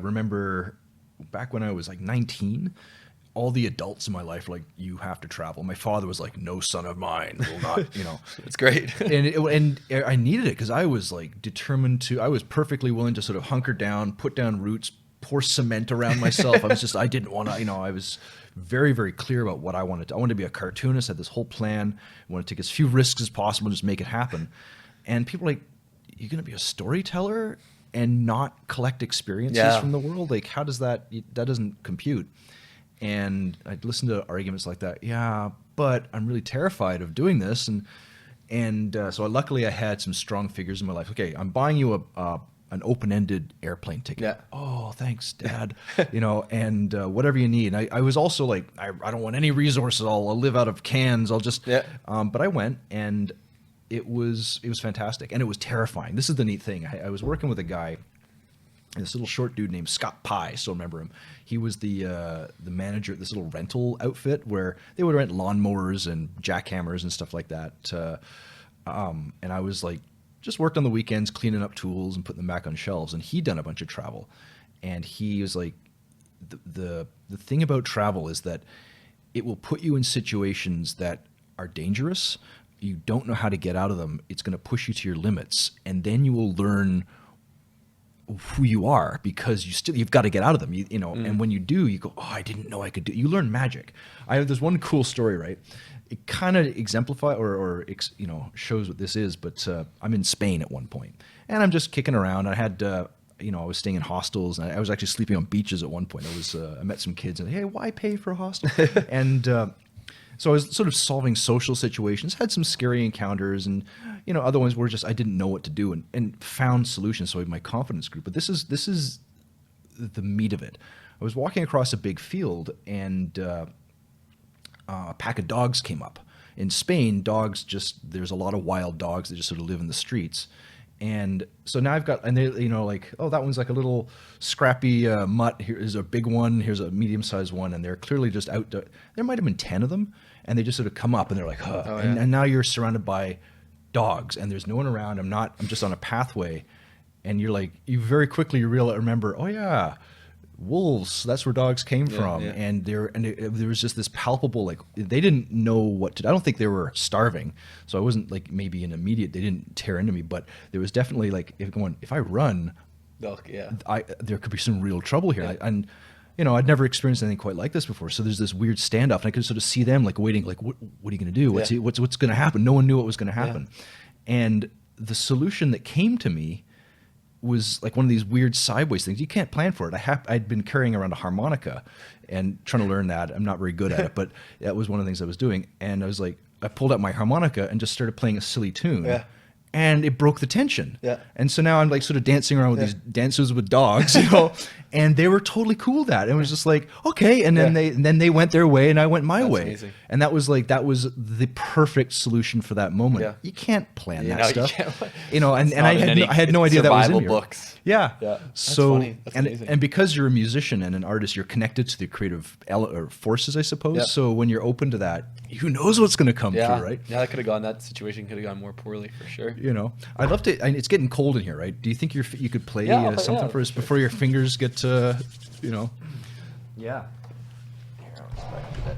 remember back when I was like 19, all the adults in my life were like, you have to travel. My father was like, no son of mine will not, you know. It's great. and I needed it because I was like determined to, I was perfectly willing to sort of hunker down, put down roots, pour cement around myself. I didn't want to, you know, I was very, very clear about what I wanted to. I wanted to be a cartoonist, had this whole plan, I wanted to take as few risks as possible, just make it happen. And people are like, you're going to be a storyteller and not collect experiences from the world? Like, how does that doesn't compute. And I'd listen to arguments like that. Yeah, but I'm really terrified of doing this. And so luckily I had some strong figures in my life. Okay, I'm buying you an open-ended airplane ticket. Yeah. Oh, thanks, Dad. You know, and whatever you need. And I was also like, I don't want any resources. I'll live out of cans. I'll just. Yeah. But I went, and it was fantastic, and it was terrifying. This is the neat thing. I was working with a guy, this little short dude named Scott Pye. Still remember him. He was the manager at this little rental outfit where they would rent lawnmowers and jackhammers and stuff like that. And I was like, just worked on the weekends cleaning up tools and putting them back on shelves. And he'd done a bunch of travel, and he was like, the thing about travel is that it will put you in situations that are dangerous. You don't know how to get out of them. It's going to push you to your limits, and then you will learn who you are because you've got to get out of them. You know, and when you do, you go, oh, I didn't know I could do. You learn magic. There's one cool story, right? It kind of exemplifies or you know, shows what this is. But I'm in Spain at one point, and I'm just kicking around. I had you know, I was staying in hostels, and I was actually sleeping on beaches at one point. I met some kids, and hey, why pay for a hostel? And so I was sort of solving social situations, had some scary encounters, and you know, other ones were just I didn't know what to do, and found solutions. So my confidence grew. But this is the meat of it. I was walking across a big field, and a pack of dogs came up. In Spain, there's a lot of wild dogs that just sort of live in the streets. And so now I've got, and they, you know, like, oh, that one's like a little scrappy mutt. Here's a big one. Here's a medium-sized one. And they're clearly just out. There might have been 10 of them. And they just sort of come up, and they're like, huh. Oh, yeah. And now you're surrounded by dogs, and there's no one around. I'm just on a pathway. And you're like, you very quickly remember, oh, yeah, wolves, that's where dogs came from. Yeah. And there was just this palpable, like, they didn't know what to do. I don't think they were starving, so I wasn't like maybe an immediate, they didn't tear into me, but there was definitely like, if I run, there could be some real trouble here. Yeah. And you know, I'd never experienced anything quite like this before, so there's this weird standoff, and I could sort of see them like waiting, like, what are you going to do? What's going to happen? No one knew what was going to happen. Yeah. And the solution that came to me was like one of these weird sideways things. You can't plan for it. I'd been carrying around a harmonica and trying to learn that. I'm not very good at it, but that was one of the things I was doing. And I was like, I pulled out my harmonica and just started playing a silly tune. Yeah. And it broke the tension. Yeah. And so now I'm like sort of dancing around with these dancers with dogs, you know, and they were totally cool with that. It was just like, okay. And then they went their way, and I went my way. Amazing. And that was the perfect solution for that moment. Yeah. You can't plan that stuff. You know, and I had no idea that was in here. Books. Yeah. Yeah. So, funny. That's amazing. And because you're a musician and an artist, you're connected to the creative forces, I suppose. Yeah. So when you're open to that, who knows what's going to come through, right? Yeah, that situation could have gone more poorly for sure. You know, I'd love to. It's getting cold in here, right? Do you think you could play something for us before your fingers get, you know? Yeah. Here, I'll just